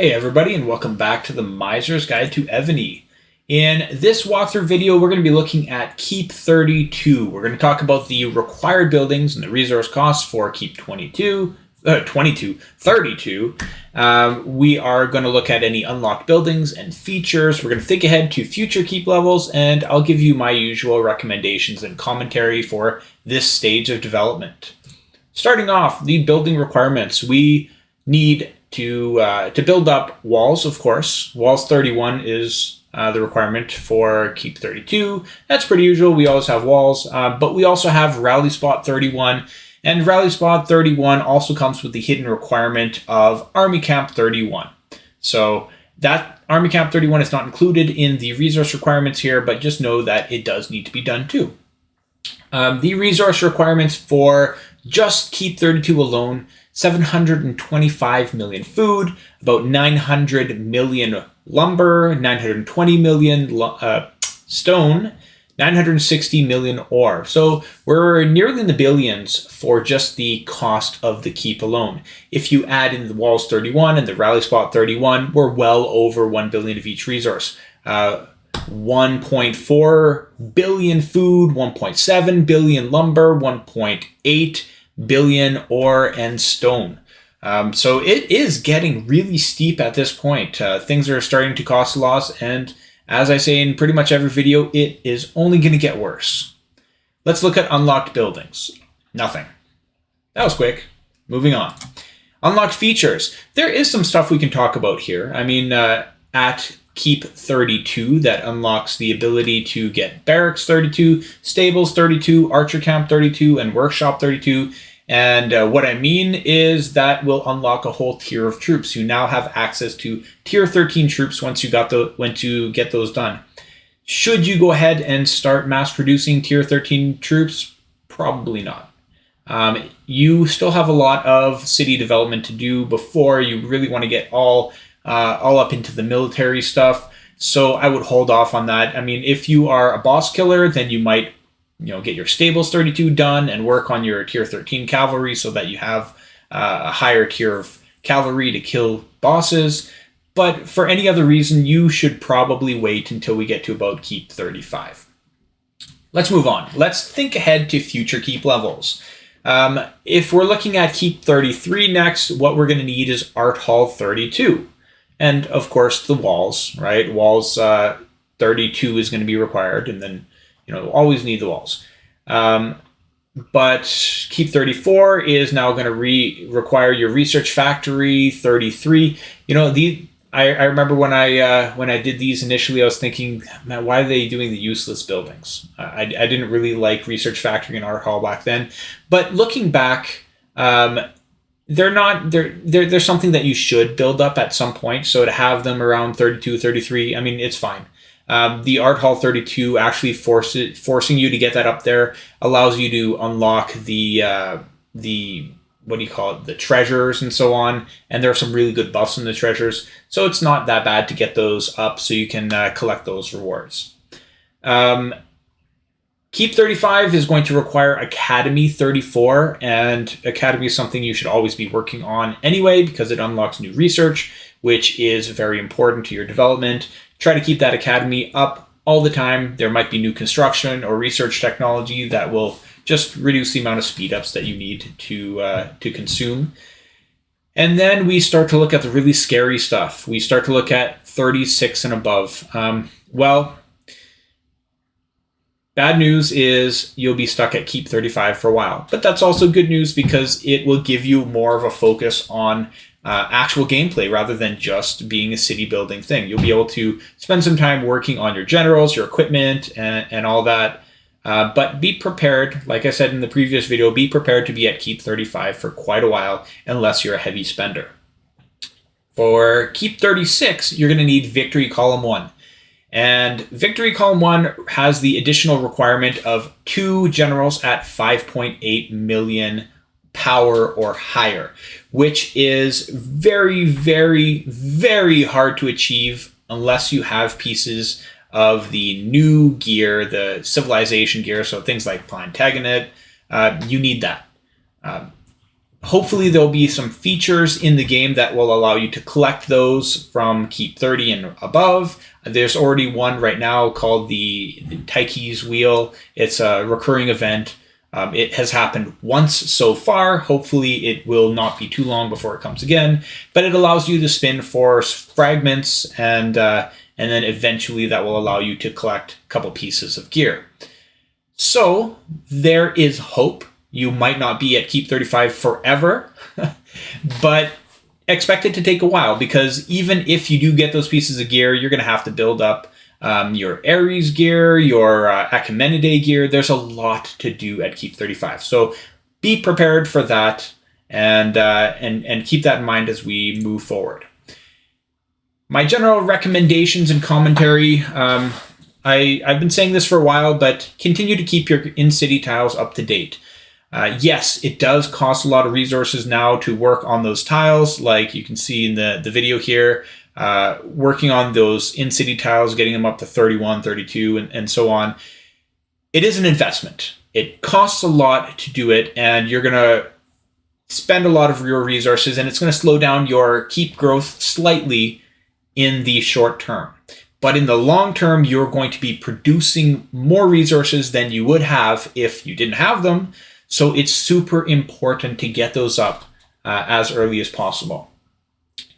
Hey everybody, and welcome back to the Miser's Guide to Evony. In this walkthrough video, we're going to be looking at Keep 32. We're going to talk about the required buildings and the resource costs for Keep 32. We are going to look at any unlocked buildings and features. We're going to think ahead to future keep levels, and I'll give you my usual recommendations and commentary for this stage of development. Starting off, the building requirements. We need to build up walls, of course. Walls 31 is the requirement for Keep 32. That's pretty usual. We always have walls, but we also have Rally Spot 31. And Rally Spot 31 also comes with the hidden requirement of Army Camp 31. So that Army Camp 31 is not included in the resource requirements here, but just know that it does need to be done too. The resource requirements for just Keep 32 alone: 725 million food, about 900 million lumber, 920 million stone, 960 million ore. So we're nearly in the billions for just the cost of the keep alone. If you add in the walls 31 and the rally spot 31, we're well over 1 billion of each resource. 1.4 billion food, 1.7 billion lumber, 1.8 billion ore and stone. So it is getting really steep at this point. Things are starting to cost a lot, and as I say in pretty much every video, it is only going to get worse. Let's look at unlocked buildings. Nothing. That was quick. Moving on. Unlocked features. There is some stuff we can talk about here. I mean, at Keep 32, that unlocks the ability to get Barracks 32, Stables 32, Archer Camp 32, and Workshop 32. And what I mean is that will unlock a whole tier of troops. You now have access to tier 13 troops once you get those done. Should you go ahead and start mass producing tier 13 troops? Probably not. You still have a lot of city development to do before you really want to get all up into the military stuff. So I would hold off on that. I mean, if you are a boss killer, then you might get your Stables 32 done and work on your tier 13 cavalry so that you have a higher tier of cavalry to kill bosses. But for any other reason, you should probably wait until we get to about Keep 35. Let's move on. Let's think ahead to future keep levels. If we're looking at Keep 33 next, what we're going to need is Art Hall 32. And of course the walls, right? Walls 32 is going to be required, and then always need the walls. But Keep 34 is now going to require your Research Factory 33. I remember when I did these initially, I was thinking, man, why are they doing the useless buildings? I didn't really like Research Factory and Art Hall back then. But looking back, they're something that you should build up at some point. So to have them around 32, 33, I mean, it's fine. The Art Hall 32 actually forcing you to get that up there allows you to unlock the what do you call it, the treasures and so on. And there are some really good buffs in the treasures, so it's not that bad to get those up so you can collect those rewards. Keep 35 is going to require Academy 34, and Academy is something you should always be working on anyway because it unlocks new research, which is very important to your development. Try to keep that Academy up all the time. There might be new construction or research technology that will just reduce the amount of speed ups that you need to consume. And then we start to look at the really scary stuff. We start to look at 36 and above. Bad news is you'll be stuck at Keep 35 for a while. But that's also good news because it will give you more of a focus on actual gameplay rather than just being a city building thing. You'll be able to spend some time working on your generals, your equipment, and all that. But be prepared, like I said in the previous video, be prepared to be at Keep 35 for quite a while unless you're a heavy spender. For Keep 36, you're going to need Victory Column 1. And Victory Column 1 has the additional requirement of 2 generals at 5.8 million power or higher, which is very, very, very hard to achieve unless you have pieces of the new gear, the civilization gear, so things like Plantagenet. You need that. Hopefully there'll be some features in the game that will allow you to collect those from Keep 30 and above. There's already one right now called the Tyche's Wheel. It's a recurring event. It has happened once so far. Hopefully it will not be too long before it comes again. But it allows you to spin for fragments, and then eventually that will allow you to collect a couple pieces of gear. So there is hope. You might not be at Keep 35 forever, but expect it to take a while, because even if you do get those pieces of gear, you're going to have to build up your Ares gear, your Achemenidae gear. There's a lot to do at Keep 35. So be prepared for that, and keep that in mind as we move forward. My general recommendations and commentary, I've been saying this for a while, but continue to keep your in-city tiles up to date. Yes, it does cost a lot of resources now to work on those tiles, like you can see in the video here, working on those in-city tiles, getting them up to 31, 32, and so on. It is an investment. It costs a lot to do it, and you're going to spend a lot of your resources, and it's going to slow down your keep growth slightly in the short term. But in the long term, you're going to be producing more resources than you would have if you didn't have them. So it's super important to get those up as early as possible.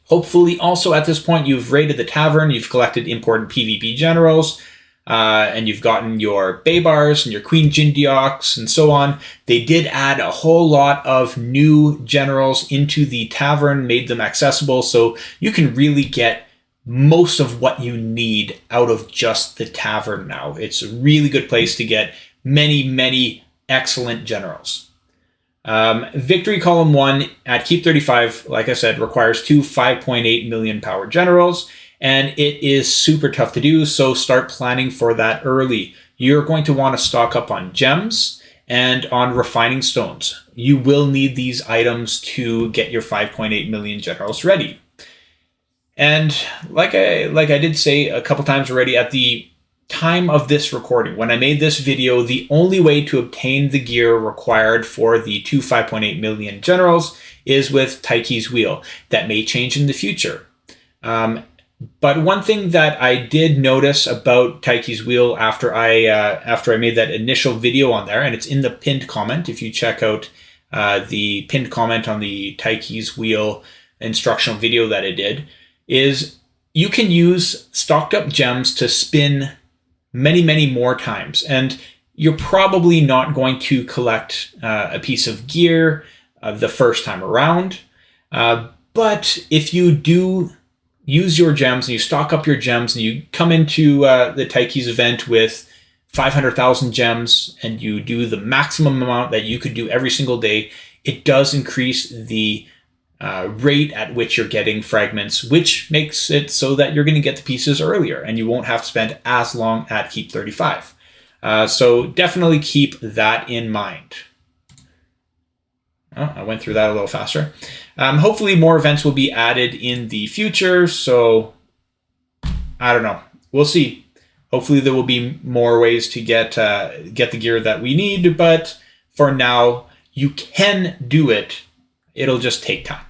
Hopefully also at this point you've raided the tavern, you've collected important PvP generals, and you've gotten your Baybars and your Queen Jindioks and so on. They did add a whole lot of new generals into the tavern, made them accessible, so you can really get most of what you need out of just the tavern now. It's a really good place to get many excellent generals. Victory Column 1 at Keep 35, like I said, requires 2 5.8 million power generals, and it is super tough to do, so start planning for that early. You're going to want to stock up on gems and on refining stones. You will need these items to get your 5.8 million generals ready. And like I did say a couple times already, at the time of this recording, when I made this video, the only way to obtain the gear required for the 2 5.8 million generals is with Tyche's Wheel. That may change in the future. But one thing that I did notice about Tyche's Wheel after I made that initial video on there, and it's in the pinned comment, if you check out the pinned comment on the Tyche's Wheel instructional video that I did, is you can use stocked up gems to spin many more times, and you're probably not going to collect a piece of gear the first time around, but if you do use your gems and you stock up your gems and you come into the Tyche's event with 500,000 gems and you do the maximum amount that you could do every single day, it does increase the rate at which you're getting fragments, which makes it so that you're going to get the pieces earlier and you won't have to spend as long at Keep 35. So definitely keep that in mind. Oh, I went through that a little faster. Hopefully more events will be added in the future, so I don't know. We'll see. Hopefully there will be more ways to get the gear that we need, but for now, you can do it. It'll just take time.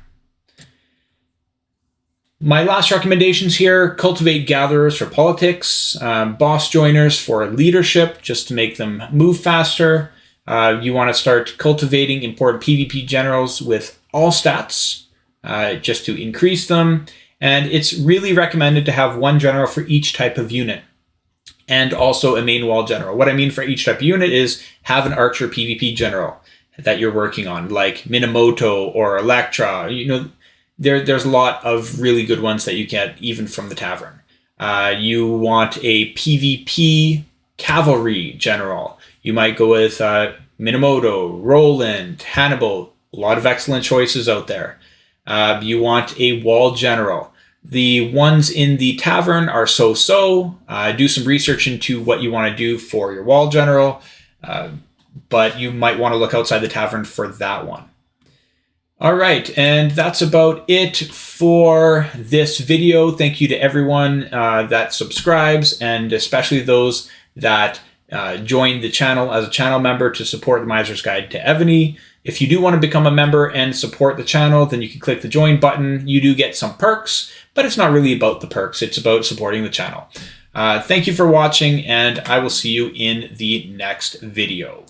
My last recommendations here: cultivate gatherers for politics, boss joiners for leadership, just to make them move faster. You want to start cultivating important PvP generals with all stats, just to increase them. And it's really recommended to have one general for each type of unit, and also a main wall general. What I mean for each type of unit is have an archer PvP general that you're working on, like Minamoto or Electra. You know, there's a lot of really good ones that you get even from the tavern. You want a PvP cavalry general. You might go with Minamoto, Roland, Hannibal. A lot of excellent choices out there. You want a wall general. The ones in the tavern are so-so. Do some research into what you want to do for your wall general, but you might want to look outside the tavern for that one. All right, and that's about it for this video. Thank you to everyone that subscribes, and especially those that join the channel as a channel member to support the Miser's Guide to Evony. If you do want to become a member and support the channel, then you can click the join button. You do get some perks, but it's not really about the perks. It's about supporting the channel. Thank you for watching, and I will see you in the next video.